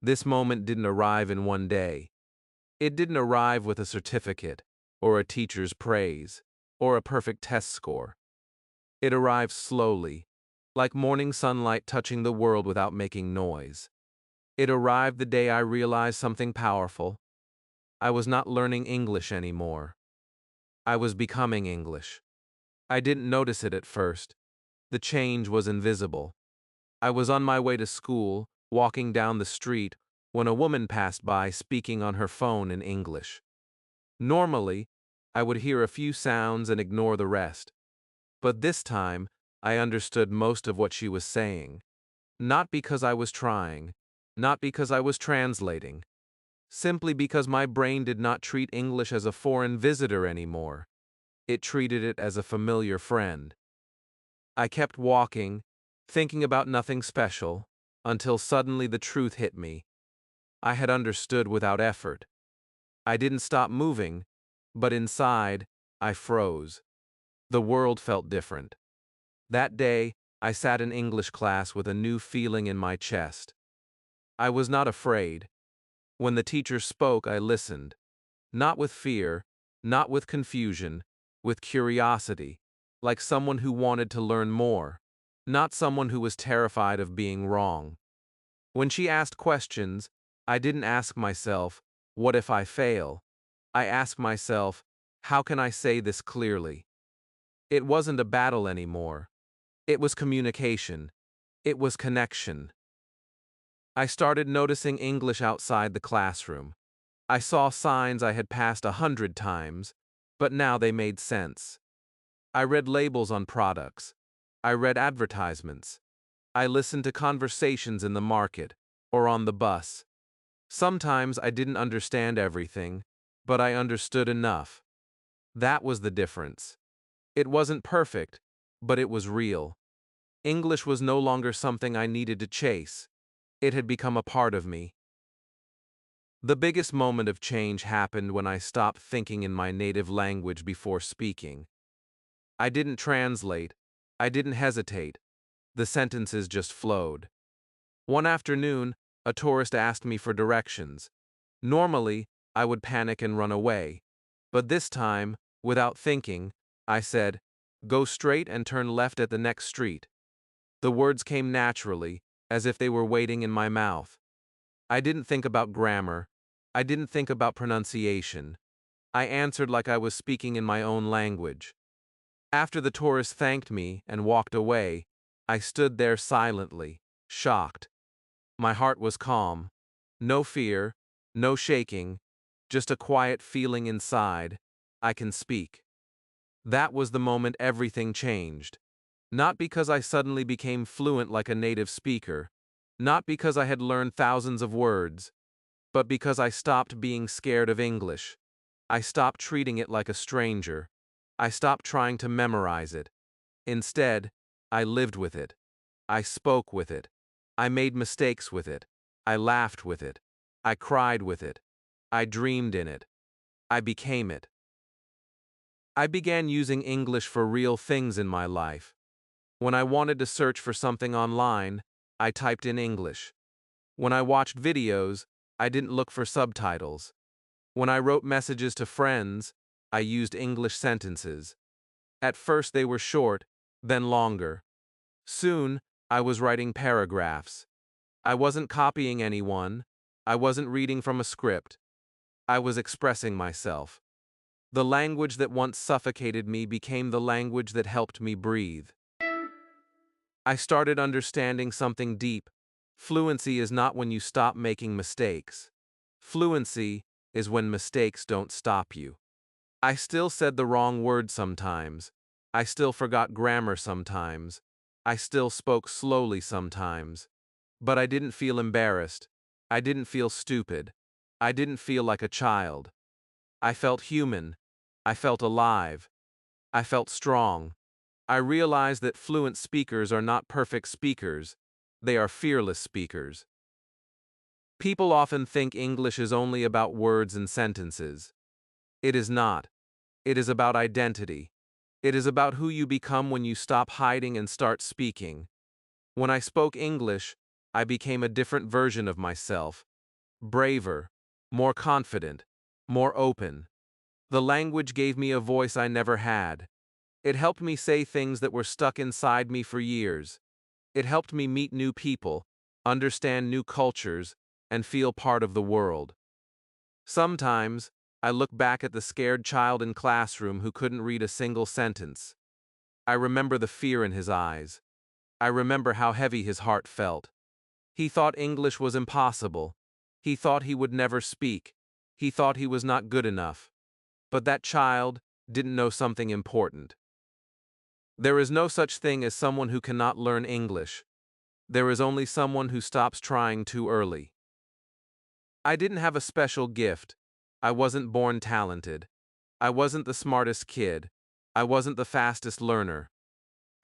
this moment didn't arrive in one day. It didn't arrive with a certificate, or a teacher's praise, or a perfect test score. It arrived slowly, like morning sunlight touching the world without making noise. It arrived the day I realized something powerful. I was not learning English anymore. I was becoming English. I didn't notice it at first. The change was invisible. I was on my way to school, walking down the street, when a woman passed by speaking on her phone in English. Normally, I would hear a few sounds and ignore the rest. But this time, I understood most of what she was saying. Not because I was trying, not because I was translating, simply because my brain did not treat English as a foreign visitor anymore. It treated it as a familiar friend. I kept walking, thinking about nothing special, until suddenly the truth hit me. I had understood without effort. I didn't stop moving, but inside, I froze. The world felt different. That day, I sat in English class with a new feeling in my chest. I was not afraid. When the teacher spoke, I listened. Not with fear, not with confusion, with curiosity, like someone who wanted to learn more, not someone who was terrified of being wrong. When she asked questions, I didn't ask myself, "What if I fail?" I asked myself, "How can I say this clearly?" It wasn't a battle anymore. It was communication. It was connection. I started noticing English outside the classroom. I saw signs I had passed 100 times, but now they made sense. I read labels on products. I read advertisements. I listened to conversations in the market or on the bus. Sometimes I didn't understand everything, but I understood enough. That was the difference. It wasn't perfect, but it was real. English was no longer something I needed to chase. It had become a part of me. The biggest moment of change happened when I stopped thinking in my native language before speaking. I didn't translate. I didn't hesitate. The sentences just flowed. One afternoon, a tourist asked me for directions. Normally, I would panic and run away. But this time, without thinking, I said, "Go straight and turn left at the next street." The words came naturally, as if they were waiting in my mouth. I didn't think about grammar. I didn't think about pronunciation. I answered like I was speaking in my own language. After the tourist thanked me and walked away, I stood there silently, shocked. My heart was calm. No fear, no shaking, just a quiet feeling inside. I can speak. That was the moment everything changed. Not because I suddenly became fluent like a native speaker, not because I had learned thousands of words, but because I stopped being scared of English. I stopped treating it like a stranger. I stopped trying to memorize it. Instead, I lived with it. I spoke with it. I made mistakes with it. I laughed with it. I cried with it. I dreamed in it. I became it. I began using English for real things in my life. When I wanted to search for something online, I typed in English. When I watched videos, I didn't look for subtitles. When I wrote messages to friends, I used English sentences. At first they were short, then longer. Soon, I was writing paragraphs. I wasn't copying anyone. I wasn't reading from a script. I was expressing myself. The language that once suffocated me became the language that helped me breathe. I started understanding something deep. Fluency is not when you stop making mistakes. Fluency is when mistakes don't stop you. I still said the wrong word sometimes. I still forgot grammar sometimes. I still spoke slowly sometimes. But I didn't feel embarrassed. I didn't feel stupid. I didn't feel like a child. I felt human. I felt alive. I felt strong. I realized that fluent speakers are not perfect speakers. They are fearless speakers. People often think English is only about words and sentences. It is not. It is about identity. It is about who you become when you stop hiding and start speaking. When I spoke English, I became a different version of myself. Braver, more confident, more open. The language gave me a voice I never had. It helped me say things that were stuck inside me for years. It helped me meet new people, understand new cultures, and feel part of the world. Sometimes, I look back at the scared child in classroom who couldn't read a single sentence. I remember the fear in his eyes. I remember how heavy his heart felt. He thought English was impossible. He thought he would never speak. He thought he was not good enough. But that child didn't know something important. There is no such thing as someone who cannot learn English. There is only someone who stops trying too early. I didn't have a special gift. I wasn't born talented. I wasn't the smartest kid. I wasn't the fastest learner.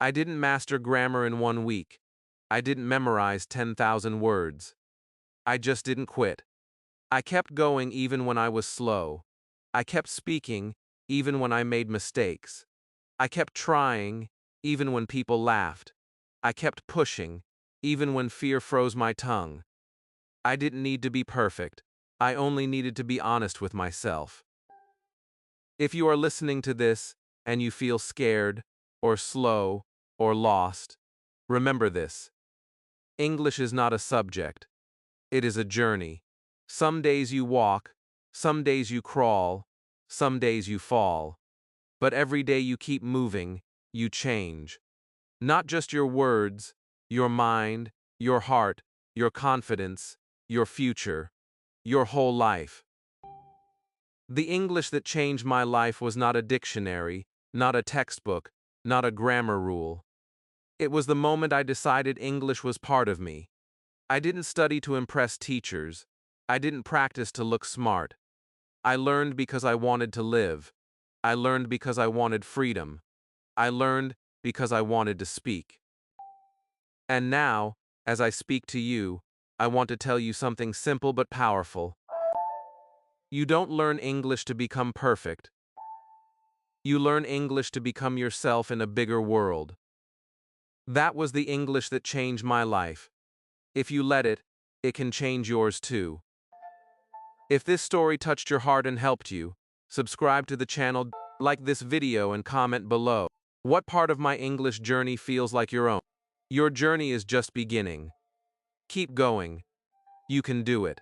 I didn't master grammar in 1 week. I didn't memorize 10,000 words. I just didn't quit. I kept going even when I was slow. I kept speaking even when I made mistakes. I kept trying even when people laughed. I kept pushing even when fear froze my tongue. I didn't need to be perfect. I only needed to be honest with myself. If you are listening to this and you feel scared, or slow, or lost, remember this. English is not a subject. It is a journey. Some days you walk, some days you crawl, some days you fall. But every day you keep moving, you change. Not just your words, your mind, your heart, your confidence, your future, your whole life. The English that changed my life was not a dictionary, not a textbook, not a grammar rule. It was the moment I decided English was part of me. I didn't study to impress teachers. I didn't practice to look smart. I learned because I wanted to live. I learned because I wanted freedom. I learned because I wanted to speak. And now, as I speak to you, I want to tell you something simple but powerful. You don't learn English to become perfect. You learn English to become yourself in a bigger world. That was the English that changed my life. If you let it, it can change yours too. If this story touched your heart and helped you, subscribe to the channel, like this video and comment below. What part of my English journey feels like your own? Your journey is just beginning. Keep going. You can do it.